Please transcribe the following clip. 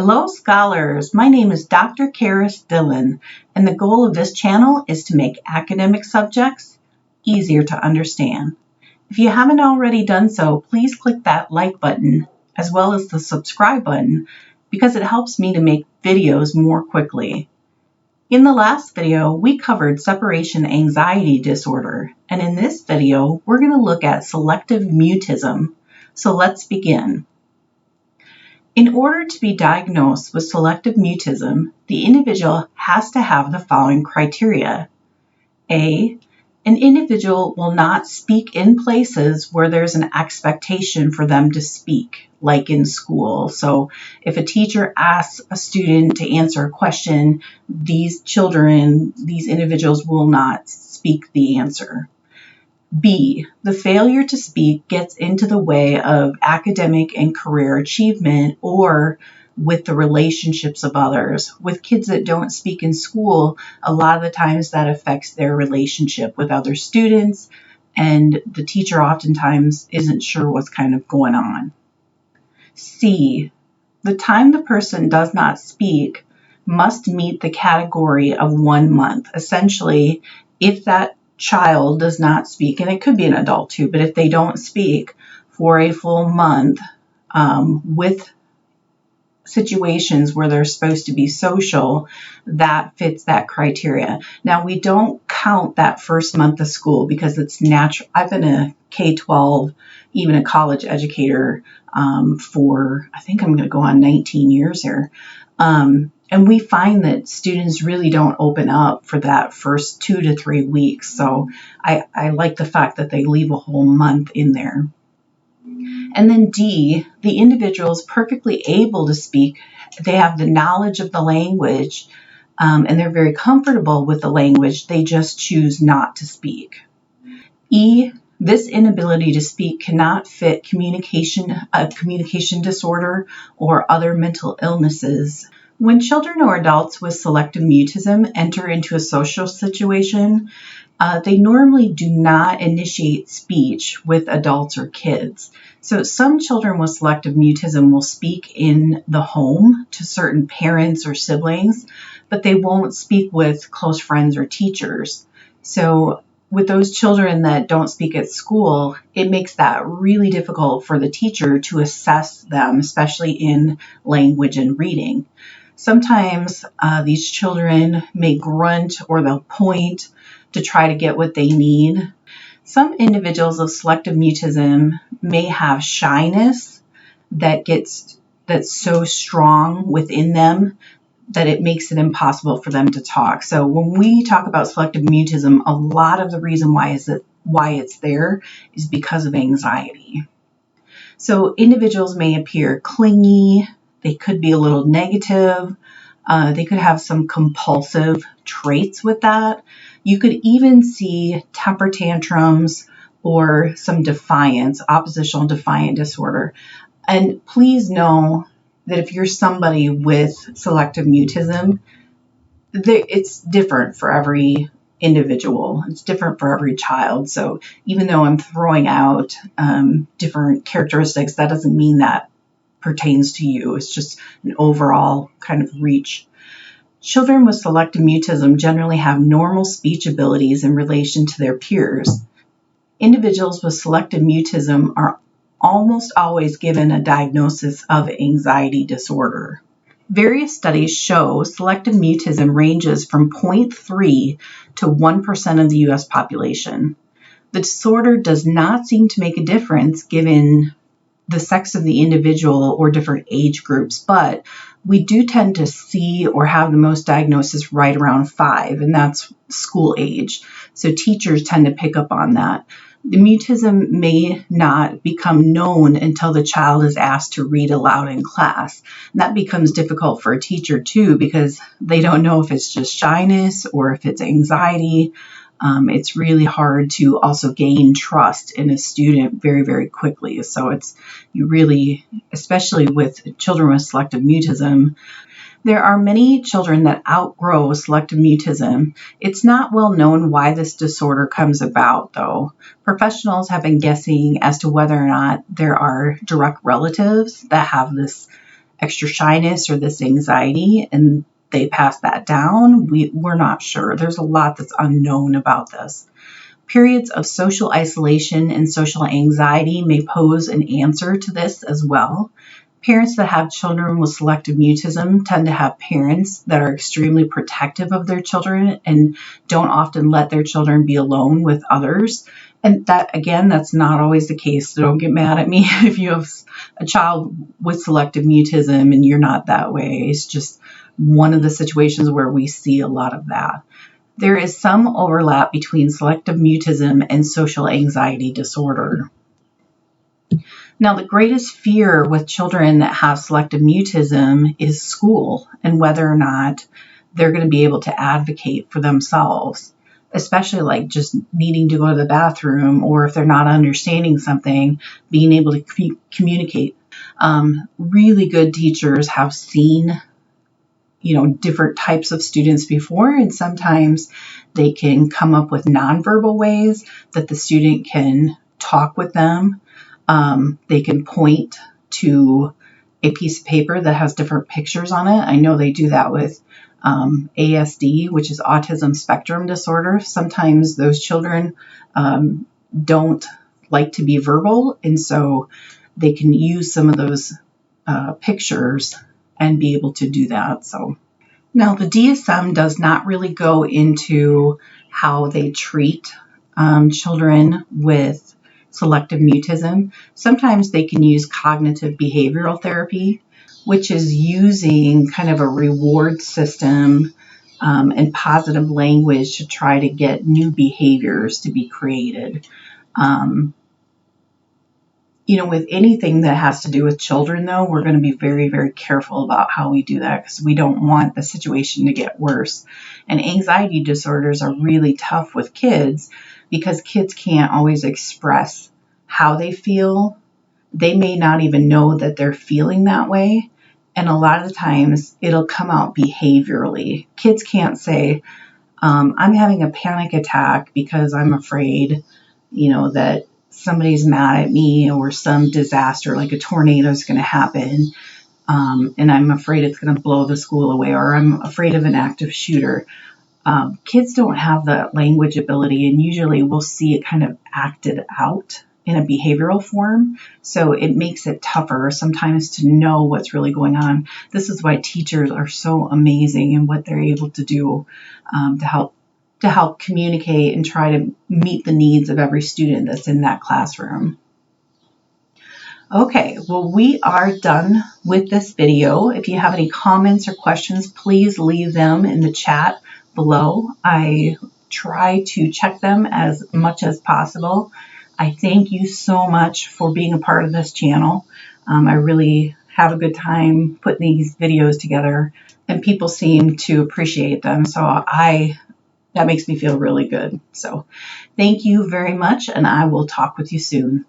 Hello scholars, my name is Dr. Kerris Dillon, and the goal of this channel is to make academic subjects easier to understand. If you haven't already done so, please click that like button as well as the subscribe button because it helps me to make videos more quickly. In the last video, we covered separation anxiety disorder, and in this video, we're going to look at selective mutism. So let's begin. In order to be diagnosed with selective mutism, the individual has to have the following criteria. A, an individual will not speak in places where there's an expectation for them to speak, like in school. So if a teacher asks a student to answer a question, these individuals will not speak the answer. B, the failure to speak gets into the way of academic and career achievement or with the relationships of others. With kids that don't speak in school, a lot of the times that affects their relationship with other students, and the teacher oftentimes isn't sure what's kind of going on. C, the time the person does not speak must meet the category of 1 month. Essentially, if that child does not speak, and it could be an adult too, but if they don't speak for a full month with situations where they're supposed to be social, that fits that criteria. Now, we don't count that first month of school because it's natural. I've been a K-12, even a college educator for, I think I'm going to go on 19 years here. And we find that students really don't open up for that first 2 to 3 weeks. So I like the fact that they leave a whole month in there. And then D, the individual is perfectly able to speak. They have the knowledge of the language, and they're very comfortable with the language. They just choose not to speak. E, this inability to speak cannot fit a communication disorder or other mental illnesses. When children or adults with selective mutism enter into a social situation, they normally do not initiate speech with adults or kids. So some children with selective mutism will speak in the home to certain parents or siblings, but they won't speak with close friends or teachers. So with those children that don't speak at school, it makes that really difficult for the teacher to assess them, especially in language and reading. Sometimes these children may grunt or they'll point to try to get what they need. Some individuals with selective mutism may have shyness that's so strong within them that it makes it impossible for them to talk. So when we talk about selective mutism, a lot of the reason why it's there is because of anxiety. So individuals may appear clingy. They could be a little negative. They could have some compulsive traits with that. You could even see temper tantrums or some defiance, oppositional defiant disorder. And please know that if you're somebody with selective mutism, it's different for every individual. It's different for every child. So even though I'm throwing out different characteristics, that doesn't mean that pertains to you. It's just an overall kind of reach. Children with selective mutism generally have normal speech abilities in relation to their peers. Individuals with selective mutism are almost always given a diagnosis of anxiety disorder. Various studies show selective mutism ranges from 0.3 to 1% of the U.S. population. The disorder does not seem to make a difference given the sex of the individual or different age groups, but we do tend to see or have the most diagnosis right around 5, and that's school age. So teachers tend to pick up on that. The mutism may not become known until the child is asked to read aloud in class. And that becomes difficult for a teacher too because they don't know if it's just shyness or if it's anxiety. It's really hard to also gain trust in a student very, very quickly. So you really, especially with children with selective mutism, there are many children that outgrow selective mutism. It's not well known why this disorder comes about, though. Professionals have been guessing as to whether or not there are direct relatives that have this extra shyness or this anxiety and they pass that down. We're not sure. There's a lot that's unknown about this. Periods of social isolation and social anxiety may pose an answer to this as well. Parents that have children with selective mutism tend to have parents that are extremely protective of their children and don't often let their children be alone with others. And that, again, that's not always the case. So don't get mad at me if you have a child with selective mutism and you're not that way. It's just one of the situations where we see a lot of that. There is some overlap between selective mutism and social anxiety disorder. Now, the greatest fear with children that have selective mutism is school and whether or not they're going to be able to advocate for themselves, especially like just needing to go to the bathroom or if they're not understanding something, being able to communicate. Really good teachers have seen different types of students before, and sometimes they can come up with nonverbal ways that the student can talk with them. They can point to a piece of paper that has different pictures on it. I know they do that with ASD, which is autism spectrum disorder. Sometimes those children don't like to be verbal, and so they can use some of those pictures and be able to do that. So now the DSM does not really go into how they treat children with selective mutism. Sometimes they can use cognitive behavioral therapy, which is using kind of a reward system and positive language to try to get new behaviors to be created. With anything that has to do with children, though, we're going to be very, very careful about how we do that because we don't want the situation to get worse. And anxiety disorders are really tough with kids because kids can't always express how they feel. They may not even know that they're feeling that way. And a lot of the times it'll come out behaviorally. Kids can't say, I'm having a panic attack because I'm afraid, that somebody's mad at me or some disaster like a tornado is going to happen. And I'm afraid it's going to blow the school away, or I'm afraid of an active shooter. Kids don't have that language ability, and usually we'll see it kind of acted out in a behavioral form. So it makes it tougher sometimes to know what's really going on. This is why teachers are so amazing in what they're able to do to help communicate and try to meet the needs of every student that's in that classroom. Okay, well, we are done with this video. If you have any comments or questions, please leave them in the chat below. I try to check them as much as possible. I thank you so much for being a part of this channel. I really have a good time putting these videos together, and people seem to appreciate them. So that makes me feel really good. So thank you very much, and I will talk with you soon.